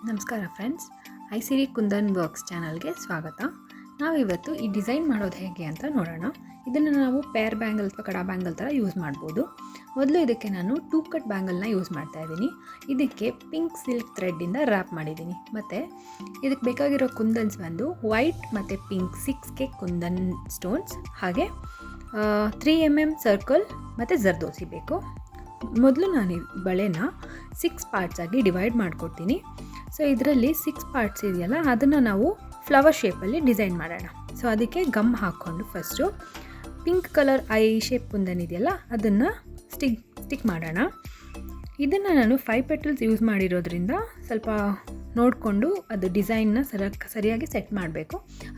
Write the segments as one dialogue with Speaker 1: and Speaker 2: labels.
Speaker 1: ನಮಸ್ಕಾರ ಫ್ರೆಂಡ್ಸ್, ಐಸಿರಿ ಕುಂದನ್ ವರ್ಕ್ಸ್ ಚಾನಲ್ಗೆ ಸ್ವಾಗತ. ನಾವಿವತ್ತು ಈ ಡಿಸೈನ್ ಮಾಡೋದು ಹೇಗೆ ಅಂತ ನೋಡೋಣ. ಇದನ್ನು ನಾವು ಪೇರ್ ಬ್ಯಾಂಗಲ್ ಅಥವಾ ಕಡಾ ಬ್ಯಾಂಗಲ್ ಥರ ಯೂಸ್ ಮಾಡ್ಬೋದು. ಮೊದಲು ಇದಕ್ಕೆ ನಾನು 2 ಕಟ್ ಬ್ಯಾಂಗಲ್ನ ಯೂಸ್ ಮಾಡ್ತಾ ಇದ್ದೀನಿ. ಇದಕ್ಕೆ ಪಿಂಕ್ ಸಿಲ್ಕ್ ಥ್ರೆಡ್ಡಿಂದ ರ್ಯಾಪ್ ಮಾಡಿದ್ದೀನಿ. ಮತ್ತು ಇದಕ್ಕೆ ಬೇಕಾಗಿರೋ ಕುಂದನ್ಸ್ ಬಂದು ವೈಟ್ ಮತ್ತು ಪಿಂಕ್ 6K ಕುಂದನ್ ಸ್ಟೋನ್ಸ್, ಹಾಗೆ 3mm ಸರ್ಕಲ್ ಮತ್ತು ಜರ್ದೋಸಿ ಬೇಕು. ಮೊದಲು ನಾನು ಈ ಬಳೆನ 6 ಪಾರ್ಟ್ಸ್ ಆಗಿ ಡಿವೈಡ್ ಮಾಡ್ಕೊಡ್ತೀನಿ. ಸೊ ಇದರಲ್ಲಿ 6 ಪಾರ್ಟ್ಸ್ ಇದೆಯಲ್ಲ, ಅದನ್ನು ನಾವು ಫ್ಲವರ್ ಶೇಪಲ್ಲಿ ಡಿಸೈನ್ ಮಾಡೋಣ. ಸೊ ಅದಕ್ಕೆ ಗಮ್ ಹಾಕ್ಕೊಂಡು first pink colour I shape kundan ಇದೆಯಲ್ಲ, ಅದನ್ನು ಸ್ಟಿಕ್ ಮಾಡೋಣ. ಇದನ್ನು ನಾನು 5 ಪೆಟಲ್ಸ್ ಯೂಸ್ ಮಾಡಿರೋದ್ರಿಂದ ಸ್ವಲ್ಪ ನೋಡಿಕೊಂಡು ಅದು ಡಿಸೈನ್ನ ಸರಿಯಾಗಿ ಸೆಟ್ ಮಾಡಬೇಕು.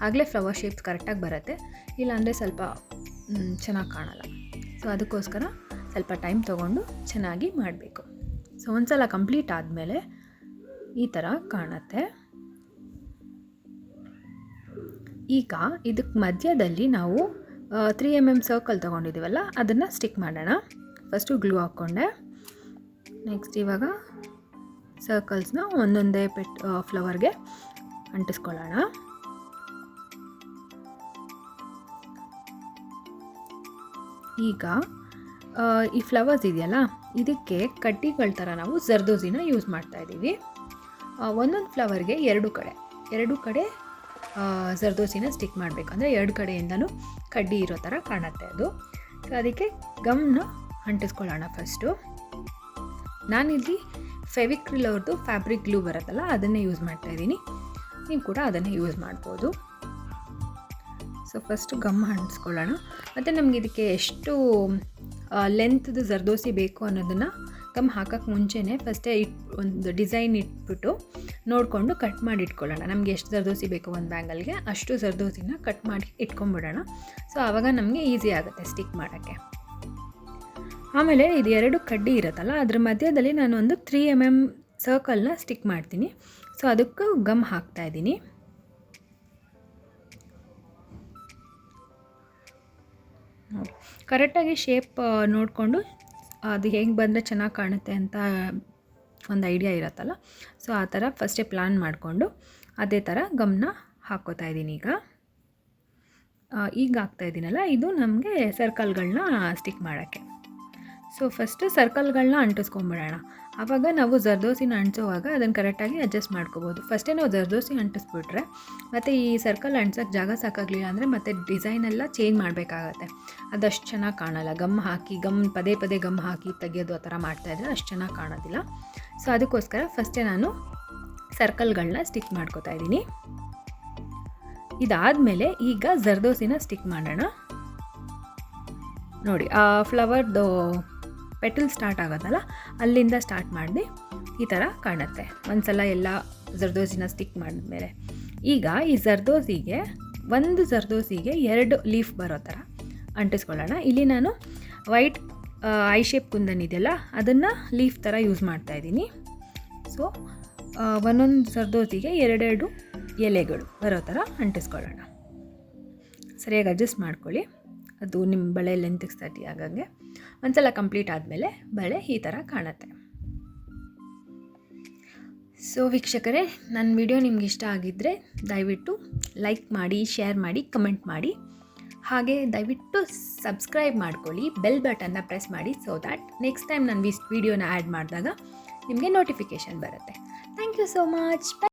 Speaker 1: ಆಗಲೇ ಫ್ಲವರ್ ಶೇಪ್ಸ್ ಕರೆಕ್ಟಾಗಿ ಬರುತ್ತೆ, ಇಲ್ಲಾಂದರೆ ಸ್ವಲ್ಪ ಚೆನ್ನಾಗಿ ಕಾಣಲ್ಲ. ಸೊ ಅದಕ್ಕೋಸ್ಕರ ಸ್ವಲ್ಪ ಟೈಮ್ ತೊಗೊಂಡು ಚೆನ್ನಾಗಿ ಮಾಡಬೇಕು. ಸೊ ಒಂದು ಸಲ ಕಂಪ್ಲೀಟ್ ಆದಮೇಲೆ ಈ ಥರ ಕಾಣುತ್ತೆ. ಈಗ ಇದಕ್ಕೆ ಮಧ್ಯದಲ್ಲಿ ನಾವು 3mm ಸರ್ಕಲ್ ತೊಗೊಂಡಿದ್ದೀವಲ್ಲ, ಅದನ್ನು ಸ್ಟಿಕ್ ಮಾಡೋಣ. First glue ಹಾಕ್ಕೊಂಡೆ. ನೆಕ್ಸ್ಟ್ ಇವಾಗ ಸರ್ಕಲ್ಸ್ನ ಒಂದೊಂದೇ ಫ್ಲವರ್ಗೆ ಅಂಟಿಸ್ಕೊಳ್ಳೋಣ. ಈಗ ಈ ಫ್ಲವರ್ಸ್ ಇದೆಯಲ್ಲ, ಇದಕ್ಕೆ ಕಡ್ಡಿಗಳ ಥರ ನಾವು ಜರ್ದೋಸಿನ ಯೂಸ್ ಮಾಡ್ತಾಯಿದ್ದೀವಿ. ಒಂದೊಂದು ಫ್ಲವರ್ಗೆ ಎರಡು ಕಡೆ ಜರ್ದೋಸಿನ ಸ್ಟಿಕ್ ಮಾಡಬೇಕು. ಅಂದರೆ 2 ಕಡೆಯಿಂದನೂ ಕಡ್ಡಿ ಇರೋ ಥರ ಕಾಣುತ್ತೆ ಅದು. ಸೊ ಅದಕ್ಕೆ ಗಮ್ನ ಅಂಟಿಸ್ಕೊಳ್ಳೋಣ ಫಸ್ಟು. ನಾನಿಲ್ಲಿ ಫೆವಿಕ್ರಿಲ್ ಅವ್ರದ್ದು ಫ್ಯಾಬ್ರಿಕ್ ಗ್ಲೂ ಬರುತ್ತಲ್ಲ, ಅದನ್ನೇ ಯೂಸ್ ಮಾಡ್ತಾಯಿದ್ದೀನಿ. ನೀವು ಕೂಡ ಅದನ್ನೇ ಯೂಸ್ ಮಾಡ್ಬೋದು. ಸೊ ಫಸ್ಟು ಗಮ್ ಅಂಟಿಸ್ಕೊಳ್ಳೋಣ. ಮತ್ತು ನಮಗೆ ಇದಕ್ಕೆ ಎಷ್ಟು ಲೆಂತ್ದು ಜರ್ದೋಸಿ ಬೇಕು ಅನ್ನೋದನ್ನು ಗಮ್ ಹಾಕೋಕ್ಕೆ ಮುಂಚೆನೇ ಫಸ್ಟೇ ಒಂದು ಡಿಸೈನ್ ಇಟ್ಬಿಟ್ಟು ನೋಡಿಕೊಂಡು ಕಟ್ ಮಾಡಿ ಇಟ್ಕೊಳ್ಳೋಣ. ನಮಗೆ ಎಷ್ಟು ಜರ್ದೋಸಿ ಬೇಕು ಒಂದು ಬ್ಯಾಂಗಲ್ಗೆ, ಅಷ್ಟು ಜರ್ದೋಸಿನ ಕಟ್ ಮಾಡಿ ಇಟ್ಕೊಂಡ್ಬಿಡೋಣ. ಸೊ ಆವಾಗ ನಮಗೆ ಈಸಿ ಆಗುತ್ತೆ ಸ್ಟಿಕ್ ಮಾಡೋಕ್ಕೆ. ಆಮೇಲೆ ಇದು 2 ಕಡ್ಡಿ ಇರುತ್ತಲ್ಲ, ಅದ್ರ ಮಧ್ಯದಲ್ಲಿ ನಾನು ಒಂದು 3mm ಸರ್ಕಲ್ನ ಸ್ಟಿಕ್ ಮಾಡ್ತೀನಿ. ಸೊ ಅದಕ್ಕೂ ಗಮ್ ಹಾಕ್ತಾಯಿದ್ದೀನಿ. ನೋಡಿ, ಕರೆಕ್ಟಾಗಿ ಶೇಪ್ ನೋಡಿಕೊಂಡು ಅದು ಹೇಗೆ ಬಂದರೆ ಚೆನ್ನಾಗಿ ಕಾಣುತ್ತೆ ಅಂತ ಒಂದು ಐಡಿಯಾ ಇರುತ್ತಲ್ಲ, ಸೊ ಆ ಥರ ಫಸ್ಟೇ ಪ್ಲ್ಯಾನ್ ಮಾಡಿಕೊಂಡು ಅದೇ ಥರ ಗಮ್ನ ಹಾಕ್ಕೋತಾ ಇದ್ದೀನಿ. ಈಗ ಹಾಕ್ತಾಯಿದ್ದೀನಲ್ಲ, ಇದು ನಮಗೆ ಸರ್ಕಲ್ಗಳನ್ನ ಸ್ಟಿಕ್ ಮಾಡೋಕ್ಕೆ. ಸೊ ಫಸ್ಟು ಸರ್ಕಲ್ಗಳನ್ನ ಅಂಟಿಸ್ಕೊಂಬಿಡೋಣ. ಆವಾಗ ನಾವು ಜರ್ದೋಸಿನ ಅಂಟಿಸೋವಾಗ ಅದನ್ನು ಕರೆಕ್ಟಾಗಿ ಅಡ್ಜಸ್ಟ್ ಮಾಡ್ಕೋಬೋದು. ಫಸ್ಟೇ ನಾವು ಜರ್ದೋಸಿ ಅಂಟಿಸ್ಬಿಟ್ರೆ ಮತ್ತು ಈ ಸರ್ಕಲ್ ಅಂಟಿಸೋಕ್ಕೆ ಜಾಗ ಸಾಕಾಗಲಿಲ್ಲ ಅಂದರೆ ಮತ್ತೆ ಡಿಸೈನೆಲ್ಲ ಚೇಂಜ್ ಮಾಡಬೇಕಾಗತ್ತೆ. ಅದಷ್ಟು ಚೆನ್ನಾಗಿ ಕಾಣಲ್ಲ. ಪದೇ ಪದೇ ಗಮ್ ಹಾಕಿ ತೆಗೆಯೋದು ಆ ಥರ ಮಾಡ್ತಾಯಿದ್ರೆ ಅಷ್ಟು ಚೆನ್ನಾಗಿ ಕಾಣೋದಿಲ್ಲ. ಸೊ ಅದಕ್ಕೋಸ್ಕರ ಫಸ್ಟೇ ನಾನು ಸರ್ಕಲ್ಗಳನ್ನ ಸ್ಟಿಕ್ ಮಾಡ್ಕೋತಾ ಇದ್ದೀನಿ. ಇದಾದಮೇಲೆ ಈಗ ಜರ್ದೋಸಿನ ಸ್ಟಿಕ್ ಮಾಡೋಣ. ನೋಡಿ, ಆ ಫ್ಲವರ್ದು ಪೆಟಲ್ ಸ್ಟಾರ್ಟ್ ಆಗೋದಲ್ಲ, ಅಲ್ಲಿಂದ ಸ್ಟಾರ್ಟ್ ಮಾಡಿ ಈ ಥರ ಕಾಣುತ್ತೆ ಒಂದು ಸಲ ಎಲ್ಲ ಜರ್ದೋಸಿನ ಸ್ಟಿಕ್ ಮಾಡಿದ್ಮೇಲೆ. ಈಗ ಈ ಒಂದು ಜರ್ದೋಸಿಗೆ 2 ಲೀಫ್ ಬರೋ ಥರ ಅಂಟಿಸ್ಕೊಳ್ಳೋಣ. ಇಲ್ಲಿ ನಾನು ವೈಟ್ ಐ ಶೇಪ್ ಕುಂದನ್ ಇದೆಯಲ್ಲ, ಅದನ್ನು ಲೀಫ್ ಥರ ಯೂಸ್ ಮಾಡ್ತಾಯಿದ್ದೀನಿ. ಸೊ ಒಂದೊಂದು ಜರ್ದೋಸಿಗೆ 2 ಎಲೆಗಳು ಬರೋ ಥರ ಅಂಟಿಸ್ಕೊಳ್ಳೋಣ. ಸರಿಯಾಗಿ ಅಡ್ಜಸ್ಟ್ ಮಾಡ್ಕೊಳ್ಳಿ, ಅದು ನಿಮ್ಮ ಬಳೆ ಲೆಂತ್ಗೆ ಸರಿ ಆಗಂಗೆ. ಒಂದು ಸಲ ಕಂಪ್ಲೀಟ್ ಆದಮೇಲೆ ಬಳೆ ಈ ಥರ ಕಾಣುತ್ತೆ. ಸೊ ವೀಕ್ಷಕರೇ, ನನ್ನ ವಿಡಿಯೋ ನಿಮ್ಗೆ ಇಷ್ಟ ಆಗಿದ್ದರೆ ದಯವಿಟ್ಟು ಲೈಕ್ ಮಾಡಿ, ಶೇರ್ ಮಾಡಿ, ಕಮೆಂಟ್ ಮಾಡಿ. ಹಾಗೆ ದಯವಿಟ್ಟು ಸಬ್ಸ್ಕ್ರೈಬ್ ಮಾಡ್ಕೊಳ್ಳಿ, ಬೆಲ್ ಬಟನ್ನ ಪ್ರೆಸ್ ಮಾಡಿ. ಸೊ ದ್ಯಾಟ್ ನೆಕ್ಸ್ಟ್ ಟೈಮ್ ನಾನು ವಿಡಿಯೋನ ಆ್ಯಡ್ ಮಾಡಿದಾಗ ನಿಮಗೆ ನೋಟಿಫಿಕೇಷನ್ ಬರುತ್ತೆ. Thank you so much.